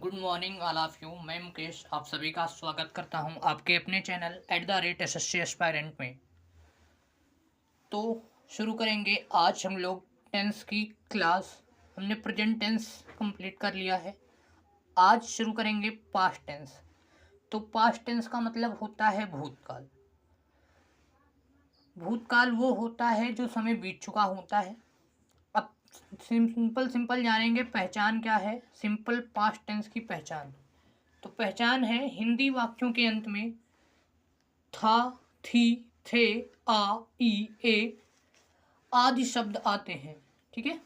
Good morning all of you. मैं मुकेश आप सभी का स्वागत करता हूं आपके अपने चैनल @SSC एस्पायरेंट में। तो शुरू करेंगे। आज हम लोग टेंस की क्लास, हमने प्रेजेंट टेंस कंप्लीट कर लिया है। आज शुरू करेंगे पास्ट टेंस। तो पास्ट टेंस का मतलब होता है भूतकाल। भूतकाल वो होता है जो समय बीत चुका होता है। अब सिंपल जानेंगे पहचान क्या है सिंपल पास्ट टेंस की पहचान। तो पहचान है हिंदी वाक्यों के अंत में था, थी, थे, आ, ई, ए आदि शब्द आते हैं। ठीक है।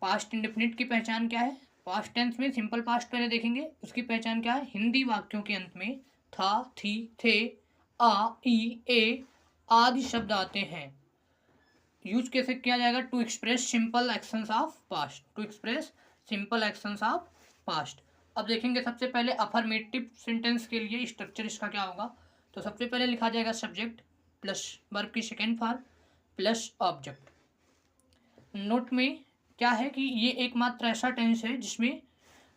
पास्ट इंडेफिनिट की पहचान क्या है? पास्ट टेंस में सिंपल पास्ट पहले देखेंगे, उसकी पहचान क्या है? हिंदी वाक्यों के अंत में था, थी, थे, आ, ई, ए आदि शब्द आते हैं। यूज कैसे किया जाएगा? To express simple actions of past. To express simple actions of past. अब देखेंगे सबसे पहले अफर्मेटिव सेंटेंस के लिए स्ट्रक्चर इसका क्या होगा। तो सबसे पहले लिखा जाएगा सब्जेक्ट प्लस वर्ब की second form plus object. Note में क्या है कि ये एकमात्र ऐसा टेंस है जिसमें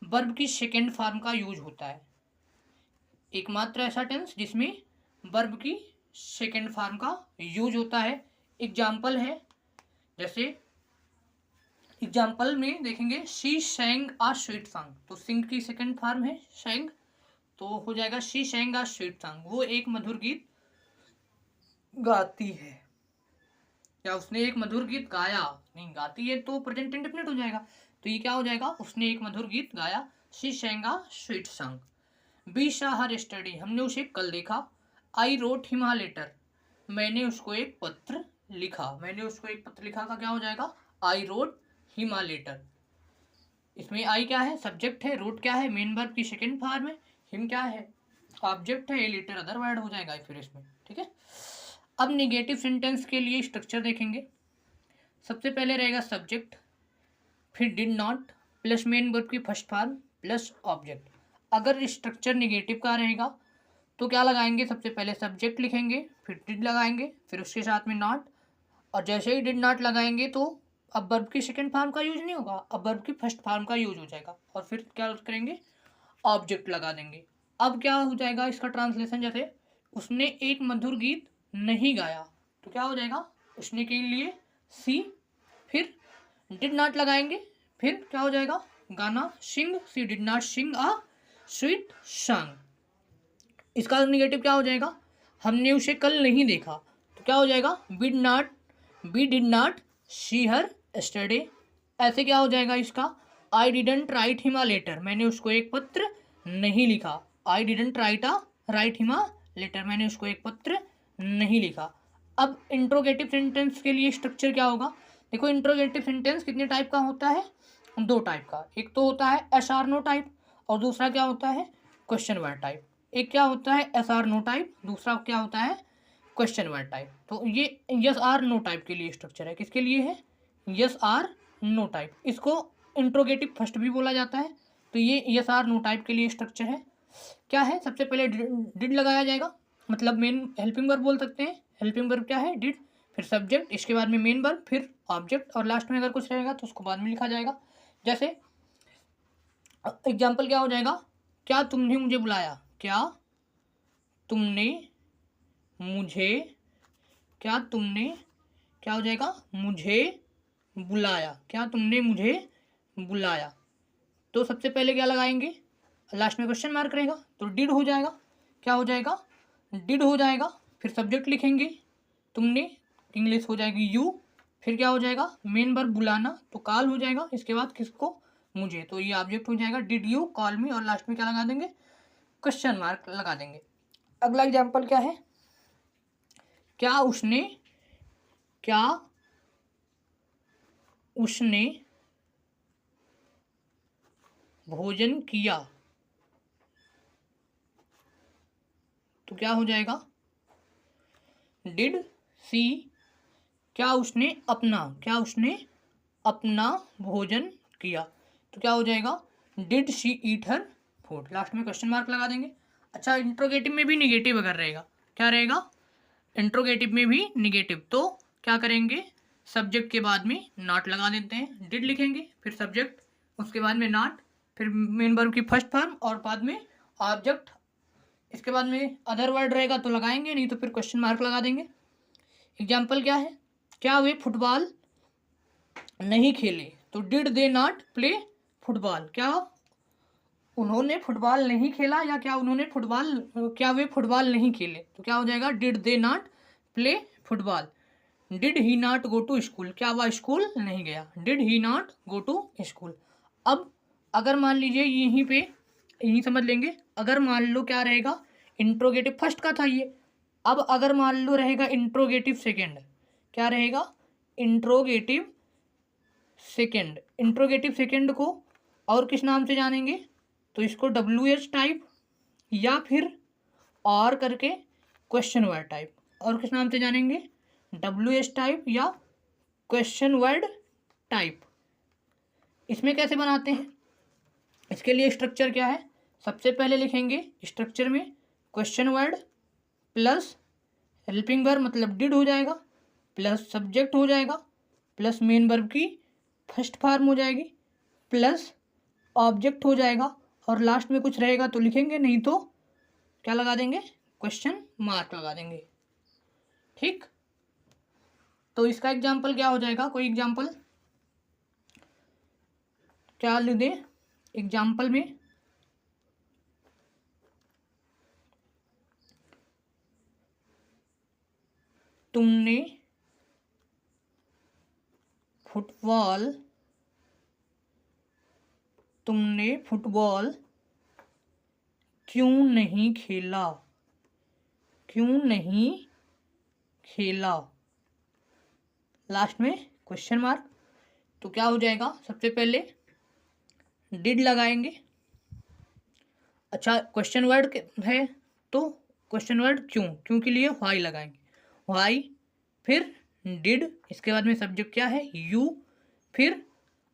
वर्ब की सेकेंड फॉर्म का यूज होता है। एकमात्र ऐसा टेंस जिसमें वर्ब की सेकेंड फॉर्म का यूज होता है। एग्जाम्पल है, जैसे एग्जाम्पल में देखेंगे she sang a sweet song. तो सिंग की सेकंड फॉर्म है सैंग, तो हो जाएगा she sang a sweet song. वो एक मधुर गीत गाती है, या उसने एक मधुर गीत गाया। नहीं, गाती है तो प्रेजेंट इंडेफिनिट हो जाएगा। तो ये क्या हो जाएगा? उसने एक मधुर गीत गाया। She sang a sweet song. We saw her yesterday, हमने उसे कल देखा। I wrote him a letter, मैंने उसको एक पत्र लिखा। मैंने उसको एक पत्र लिखा का क्या हो जाएगा? I wrote him a letter. इसमें आई क्या है? सब्जेक्ट है। रोट क्या है? मेन वर्ब की सेकंड फॉर्म है। हिम क्या है? ऑब्जेक्ट है। ए लेटर अदर वर्ड हो जाएगा फिर इसमें। ठीक है। अब निगेटिव सेंटेंस के लिए स्ट्रक्चर देखेंगे। सबसे पहले रहेगा सब्जेक्ट, फिर did not plus main verb की फर्स्ट फॉर्म प्लस ऑब्जेक्ट। अगर स्ट्रक्चर निगेटिव का रहेगा तो क्या लगाएंगे? सबसे पहले सब्जेक्ट लिखेंगे, फिर डिड लगाएंगे, फिर उसके साथ में नॉट। और जैसे ही डिड नॉट लगाएंगे तो अब वर्ब की सेकंड फॉर्म का यूज नहीं होगा, अब वर्ब की फर्स्ट फॉर्म का यूज हो जाएगा। और फिर क्या करेंगे? ऑब्जेक्ट लगा देंगे। अब क्या हो जाएगा इसका ट्रांसलेशन? जैसे उसने एक मधुर गीत नहीं गाया, तो क्या हो जाएगा? उसने के लिए सी, फिर डिड नॉट लगाएंगे, फिर क्या हो जाएगा? गाना sing, she did not sing a sweet song. इसका निगेटिव क्या हो जाएगा? हमने उसे कल नहीं देखा, तो क्या हो जाएगा? We did not see her yesterday. ऐसे क्या हो जाएगा इसका? I didn't write him a letter, मैंने उसको एक पत्र नहीं लिखा। I didn't write him a letter, मैंने उसको एक पत्र नहीं लिखा। अब इंट्रोगेटिव सेंटेंस के लिए स्ट्रक्चर क्या होगा? देखो, इंट्रोगेटिव सेंटेंस कितने टाइप का होता है? दो टाइप का। एक तो होता है एस आर नो टाइप, और दूसरा क्या होता है? Question word type. एक क्या होता है? एस आर नो टाइप, दूसरा क्या होता है? Question word type. तो ये यस आर नो टाइप के लिए स्ट्रक्चर है। किसके लिए है? Yes or no type. इसको इंट्रोगेटिव फर्स्ट भी बोला जाता है। तो ये यस आर नो टाइप के लिए स्ट्रक्चर है। क्या है? सबसे पहले डिड लगाया जाएगा, मतलब मेन हेल्पिंग वर्ब बोल सकते हैं। हेल्पिंग वर्ब क्या है? डिड, फिर सब्जेक्ट, इसके बाद में मेन वर्ब, फिर ऑब्जेक्ट, और लास्ट में अगर कुछ रहेगा तो उसको बाद में लिखा जाएगा। जैसे एग्जाम्पल क्या हो जाएगा? क्या तुमने मुझे बुलाया? क्या तुमने मुझे, क्या तुमने, क्या हो जाएगा? मुझे बुलाया। क्या तुमने मुझे बुलाया। तो सबसे पहले क्या लगाएंगे? लास्ट में क्वेश्चन मार्क रहेगा, तो डिड हो जाएगा। क्या हो जाएगा? डिड हो जाएगा। फिर सब्जेक्ट लिखेंगे तुमने, इंग्लिश हो जाएगी यू, फिर क्या हो जाएगा? मेन वर्ब बुलाना, तो कॉल हो जाएगा। इसके बाद किसको? मुझे, तो ये ऑब्जेक्ट हो जाएगा डिड यू कॉल मी, और लास्ट में क्या लगा देंगे? क्वेश्चन मार्क लगा देंगे। अगला एग्जाम्पल क्या है? क्या उसने भोजन किया। तो क्या हो जाएगा? डिड सी, क्या उसने अपना भोजन किया। तो क्या हो जाएगा? Did she eat her food. Last में क्वेश्चन मार्क लगा देंगे। अच्छा, इंट्रोगेटिव में भी निगेटिव अगर रहेगा, क्या रहेगा? इंट्रोगेटिव में भी निगेटिव, तो क्या करेंगे? सब्जेक्ट के बाद में नॉट लगा देते हैं। डिड लिखेंगे, फिर सब्जेक्ट, उसके बाद में नॉट, फिर मेन वर्ब की फर्स्ट फॉर्म और बाद में ऑब्जेक्ट। इसके बाद में अदर वर्ड रहेगा तो लगाएंगे, नहीं तो फिर क्वेश्चन मार्क लगा देंगे। एग्जाम्पल क्या है, क्या वे फुटबॉल नहीं खेले, तो did they not play football, क्या उन्होंने फुटबॉल नहीं खेला, या क्या वे फुटबॉल नहीं खेले, तो क्या हो जाएगा did they not play football. Did he not go to school, क्या वह स्कूल नहीं गया, did he not go to school. अब अगर मान लीजिए यहीं समझ लेंगे, अगर मान लो क्या रहेगा, इंट्रोगेटिव फर्स्ट का था ये, अब अगर मान लो रहेगा इंट्रोगेटिव सेकेंड, क्या रहेगा इंट्रोगेटिव सेकेंड को और किस नाम से जानेंगे, तो इसको WH टाइप या फिर और करके क्वेश्चन वर्ड टाइप, और किस नाम से जानेंगे WH टाइप या क्वेश्चन वर्ड टाइप। इसमें कैसे बनाते हैं, इसके लिए स्ट्रक्चर क्या है, सबसे पहले लिखेंगे स्ट्रक्चर में question word plus helping verb मतलब डिड हो जाएगा, प्लस सब्जेक्ट हो जाएगा, प्लस मेन वर्ब की फर्स्ट फॉर्म हो जाएगी, प्लस ऑब्जेक्ट हो जाएगा, और लास्ट में कुछ रहेगा तो लिखेंगे, नहीं तो क्या लगा देंगे क्वेश्चन मार्क लगा देंगे। ठीक, तो इसका एग्जाम्पल क्या हो जाएगा, कोई एग्जाम्पल क्या लिख दें, एग्जाम्पल में तुमने फुटबॉल क्यों नहीं खेला, लास्ट में क्वेश्चन मार्क। तो क्या हो जाएगा, सबसे पहले डिड लगाएंगे, अच्छा क्वेश्चन वर्ड है तो क्वेश्चन वर्ड क्यों के लिए व्हाई लगाएंगे, व्हाई, फिर डिड, इसके बाद में सब्जेक्ट क्या है यू, फिर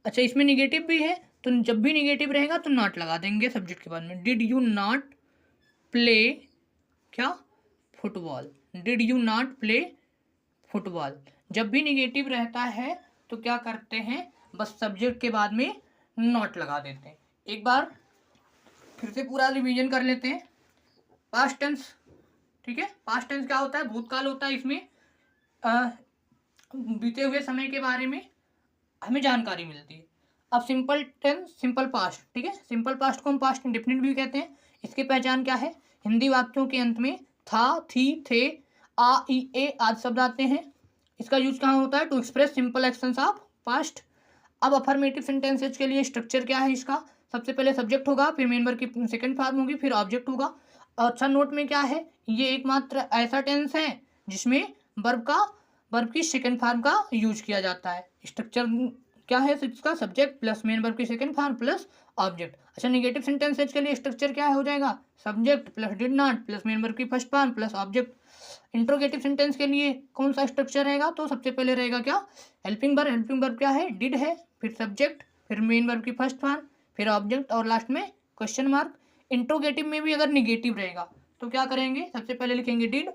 अच्छा इसमें निगेटिव भी है तो जब भी निगेटिव रहेगा तो नॉट लगा देंगे सब्जेक्ट के बाद में, डिड यू नॉट प्ले क्या football, did you not play football. जब भी निगेटिव रहता है तो क्या करते हैं, बस सब्जेक्ट के बाद में नॉट लगा देते हैं। एक बार फिर से पूरा रिवीजन कर लेते हैं। पास्ट टेंस, ठीक है, पास्ट टेंस क्या होता है, भूतकाल होता है, इसमें बीते हुए समय के बारे में हमें जानकारी मिलती है। अब सिंपल टेंस, सिंपल पास्ट, ठीक है, सिंपल पास्ट को हम पास्ट इंडेफिनिट भी कहते हैं। इसकी पहचान क्या है, हिंदी वाक्यों के अंत में था, थी, थे, आ, ई, ए आदि शब्द आते हैं। इसका यूज कहाँ होता है, to express simple actions of past. अब अफर्मेटिव सेंटेंसेज के लिए स्ट्रक्चर क्या है इसका, सबसे पहले सब्जेक्ट होगा, फिर मेन वर्ब की सेकंड फॉर्म होगी, फिर ऑब्जेक्ट होगा। अच्छा नोट में क्या है, ये एकमात्र ऐसा टेंस है जिसमें वर्ब की सेकंड फॉर्म का यूज किया जाता है। स्ट्रक्चर क्या है इसका, सब्जेक्ट प्लस मेन वर्ब की सेकंड फॉर्म प्लस ऑब्जेक्ट। अच्छा नेगेटिव सेंटेंसेज के लिए स्ट्रक्चर क्या हो जाएगा, subject plus did not plus main verb की first form plus object. Interrogative sentence के लिए कौन सा स्ट्रक्चर रहेगा, तो सबसे पहले रहेगा क्या हेल्पिंग वर्ब क्या है डिड है, फिर सब्जेक्ट, फिर मेन वर्ब की फर्स्ट फॉर्म, फिर ऑब्जेक्ट और लास्ट में क्वेश्चन मार्क। इंट्रोगेटिव में भी अगर निगेटिव रहेगा तो क्या करेंगे, सबसे पहले लिखेंगे डिड,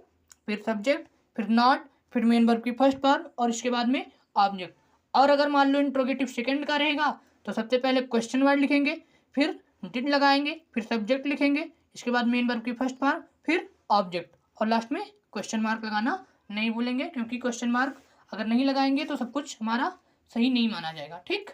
फिर सब्जेक्ट, फिर नॉट, फिर मेन वर्ब की फर्स्ट फॉर्म और इसके बाद में ऑब्जेक्ट। और अगर मान लो इंट्रोगेटिव सेकंड का रहेगा तो सबसे पहले क्वेश्चन वर्ड लिखेंगे, फिर डिड लगाएंगे, फिर सब्जेक्ट लिखेंगे, इसके बाद मेन वर्ब की फर्स्ट फॉर्म, फिर ऑब्जेक्ट और लास्ट में क्वेश्चन मार्क लगाना नहीं भूलेंगे, क्योंकि क्वेश्चन मार्क अगर नहीं लगाएंगे तो सब कुछ हमारा सही नहीं माना जाएगा। ठीक।